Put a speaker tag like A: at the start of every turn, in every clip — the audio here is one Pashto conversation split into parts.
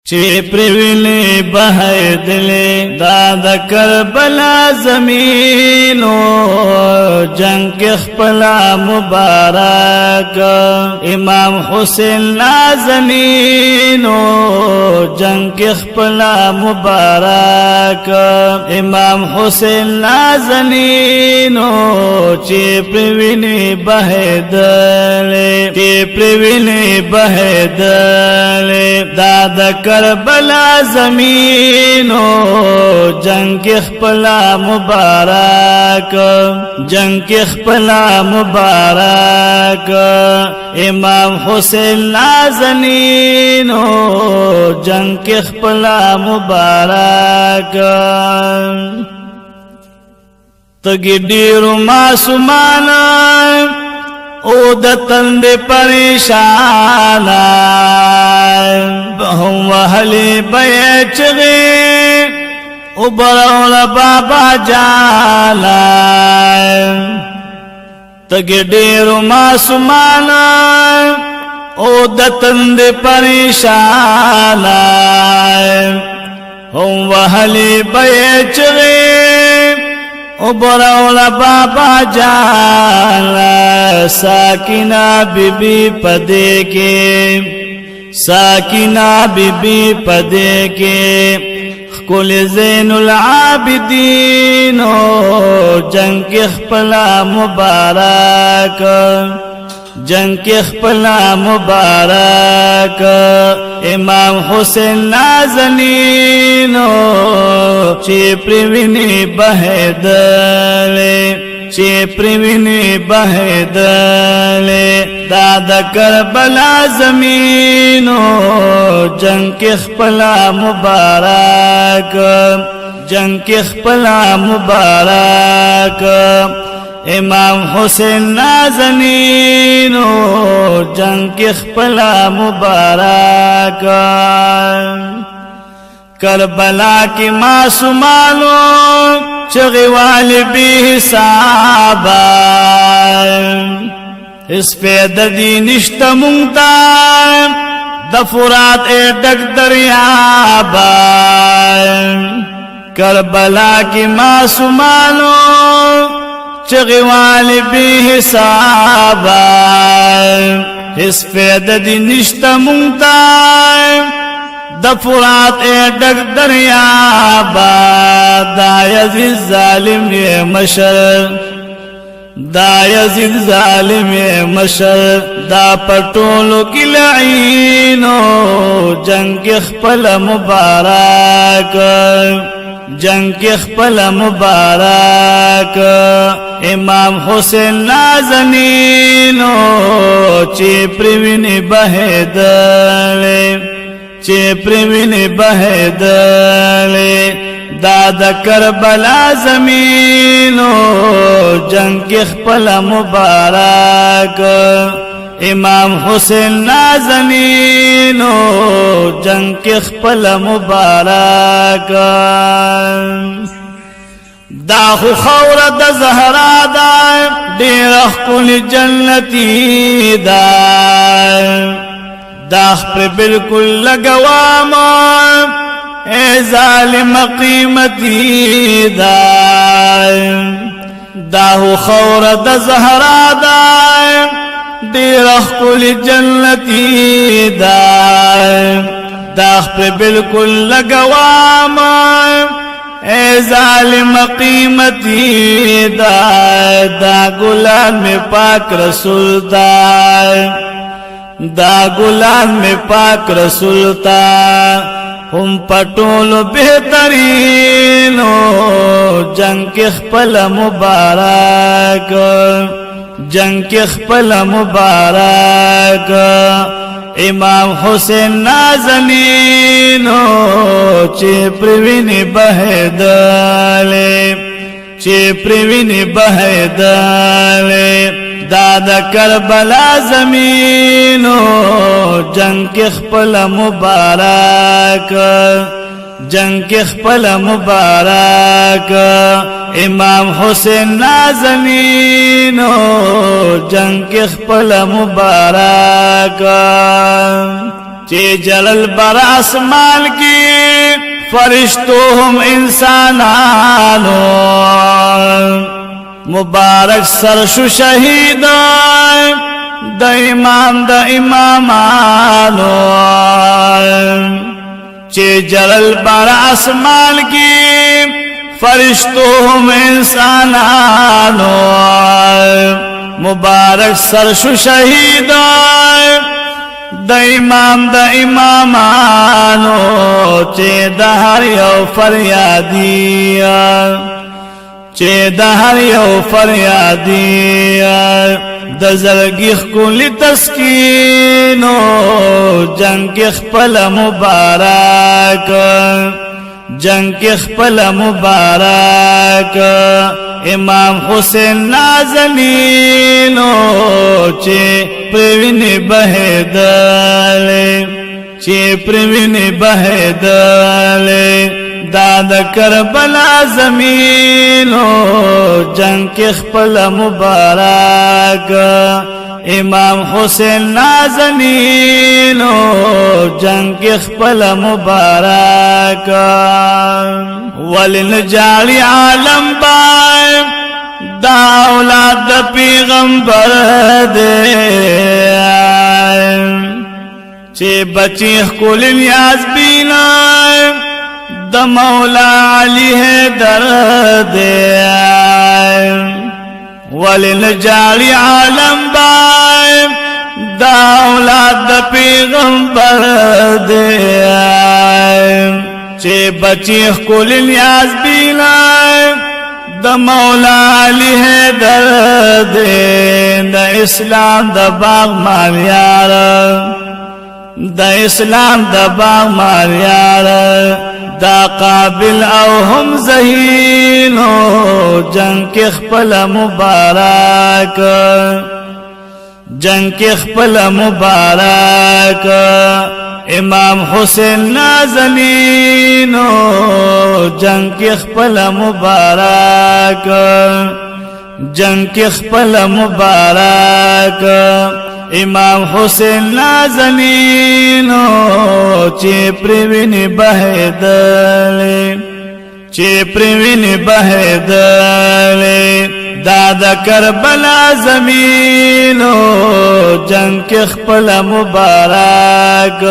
A: چه پرویلی بہیدلی داد کربلا زمینو جنگ اخپلا مبارک امام حسین نازنینو جنگ اخپلا مبارک امام حسین نازنینو چه پرویلی بہیدلی چه پرویلی بہیدلی داد کربلا زمینو جنگ اخپلا مبارک جنگ اخپلا مبارک امام حسین نازنینو جنگ اخپلا مبارک تگی ڈیرو معصومانا او دتن دے پریشانا هم وحلی بیچغی او براولا بابا جانا تگی ڈیرو معصومانا او دتن دے پریشانا هم وحلی بیچغی او براولا بابا جانا ساکینہ بی بی پدے کے ساکینہ بی بی پدے کے کل زین العابدین جنگ اخپلا مبارک جنگ اخپلا مبارک امام حسین نازنینو چه پروینی بہیدلی چه پروینی بہیدلی داد کربلا زمینو جنگ اخپلا مبارک جنگ اخپلا مبارک امام حسین نازنینو جنگ اخپلا مبارک کربلا کی معصومانو چغی والی بی حسابا اس پہ ددی نشتا منگتا دفرات اے ڈک دریابا کربلا کی معصومانو چغی والی بی حسابا اس فید دی نشتا منگتا دفرات اے ڈک دریابا دا یزید ظالم یہ مشر دا یزید ظالم یہ مشر دا پٹولو کی لعینو جنگ اخپل مبارک جنگ اخپل مبارک امام حسین نازنینو چه پروینی بہیدلی چه پروینی بہیدلی داد کربلا زمینو جنگ اخپل مبارک امام حسین نازنینو جنگ اخپل مبارک دا خو خور دا زہرا دا دیر اخکل جنتی دا دا پر بالکل لگواما اے ظالم قیمتی دا دا خو خور دا زہرا دا دیر اخکل جنتی دا داخ پہ بالکل لگواما اے ظالم قیمتی دا دا گلان میں پاک رسول دا دا گلان میں پاک رسول دا ہم پٹولو بہترینو جنگ اخپل مبارک جنگ اخپل مبارک امام حسین نازنینو چه پروینی بہیدلی چه پروینی بہیدلی داد کربلا زمینو جنگ اخپل مبارک جنگ اخپل مبارک امام حسین نازنینو جنگ اخپل مبارک چه جلل بر اسمان کی فرشتو هم انسانانو مبارک سرشو شهید د امام د امامانو چه جلل بر اسمان کی فرشتو هم انسانانو مبارک سرشو شهید د امام د امامانو چه د هر یو فریادی چه د هر یو فریادی د زړګي خولي تسکینو جنگ خپل مبارک جنگ خپل مبارک امام حسین نازنینو چه پروینی بہدالے چه پروینی بہدالے داد کربلا زمینو جنگ خپل مبارک امام حسین نازنینو جنگ خپل مبارک ولنجالی عالم بائے دا اولاد دا پیغمبر دے چه بچی خکول نیاز بینا دا مولا علی حیدر دے ولنجالی عالم بائے دا اولاد دا پیغمبر دے چه بچی خکول نیاز بینا دا مولا علی حیدر دے دا اسلام دا باغ مالیار دا اسلام دا باغ مالیار دا قابل او هم زہینو جنگ خپل مبارک جنگ خپل مبارک امام حسین نازنینو جنگ خپل مبارک جنگ خپل مبارک امام حسین نازنینو چه پروینی بہدالے چه پروینی بہدالے دادا کربلا زمینو جنگ خپل مبارک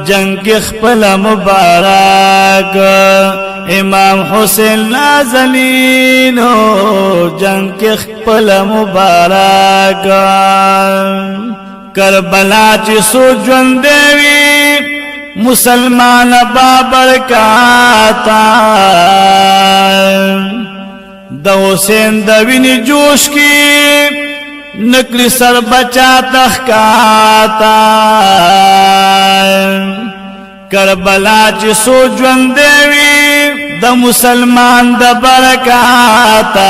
A: جنگ خپل مبارک امام حسین نازنینو جنگ خپل مبارک کربلا چی سو جوندوی مسلمان بابرکاتا دا حسین دا وینی جوش کی نکلی سر بچا تخکاتا کربلا چی سو جوندوی دا مسلمان دا برکاتا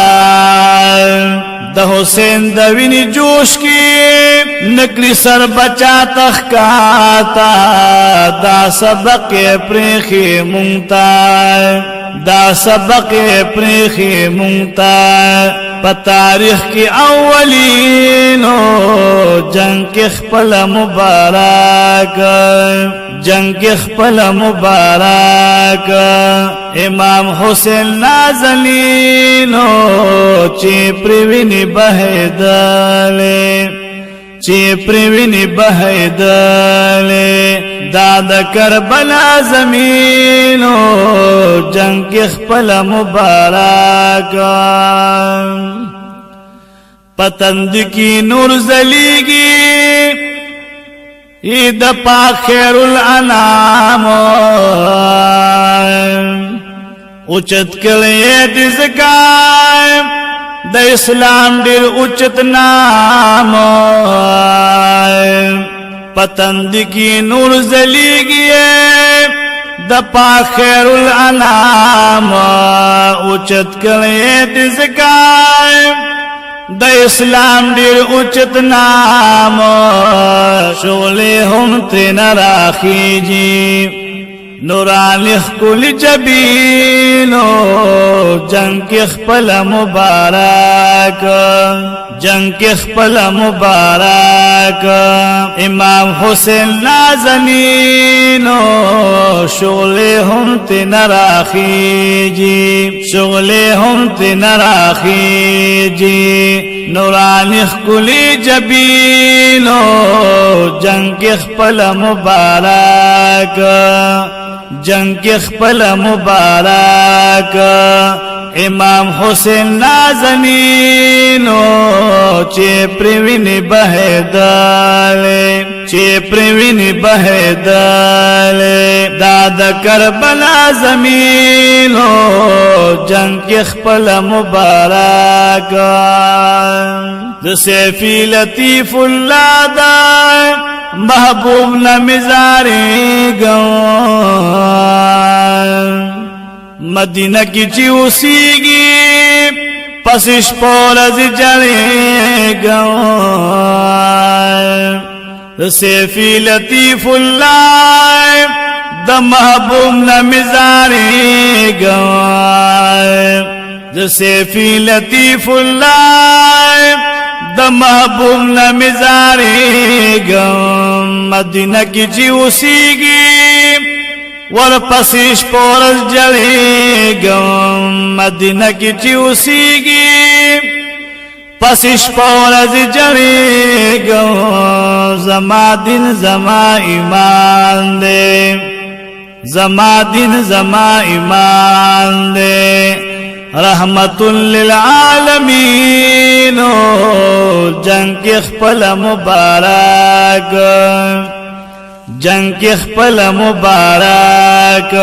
A: دا حسین دا وینی جوش کی نکلی سر بچا تخکاتا دا سبق پریخی مونتا دا سبق پریخی مونتا پا تاریخ کی اولینو جنگ خپل مبارک جنگ خپل مبارک امام حسین نازنینو چی پروینی بہدالے چی پروینی بہدالے داد کربلا زمینو جنگ خپل مبارک پتند کی نور زلیگی عید پاک خیر الانام اچت کلیے دزکائے دا اسلام دیر اچت نام پتند کی نور زلیگیے دا پاک خیر الانام اچت کلیے دزکائے دا اسلام دیر اچت نام شغلی ہم تین راخی جی نورانی خکل جبینو جنگ خپل مبارک جنگ کې خپل مبارک امام حسین نازنینو شغل هم تن راخیجی شغل هم تن راخیجی نورانی خکلی جبینو جنگ کې خپل مبارک جنگ کې خپل مبارک امام حسین نازنینو چې پروینه بهداله چې پروینه بهداله داد کربلا زمینو جنگ کې خپل مبارک د سیفی لطیف الله دا محبوب نمزاری گوان مدینہ کی چیوسیگی پسش پولز جلے گوان سیفی لطیف اللہ دا محبوب نمزاری گوان سیفی لطیف اللہ د محبوب نمزاری گم مدینہ کی چی اسیگی ورپسیش پورز جلی گم مدینہ کی چی اسیگی پسیش پورز جلی گم زما دین زما ایمان دے زما دین زما ایمان دے رحمت للعالمین جنگ کی خپل مبارک جنگ کی خپل مبارک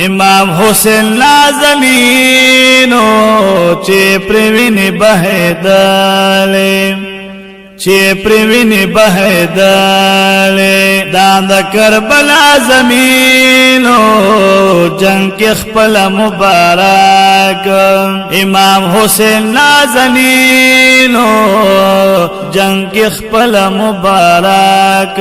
A: امام حسین نازنین چې پروینه بهداله چې پروینه بهداله داند کربلا زمینو جنگ کې خپل مبارک امام حسین نازنینو جنگ کې خپل مبارک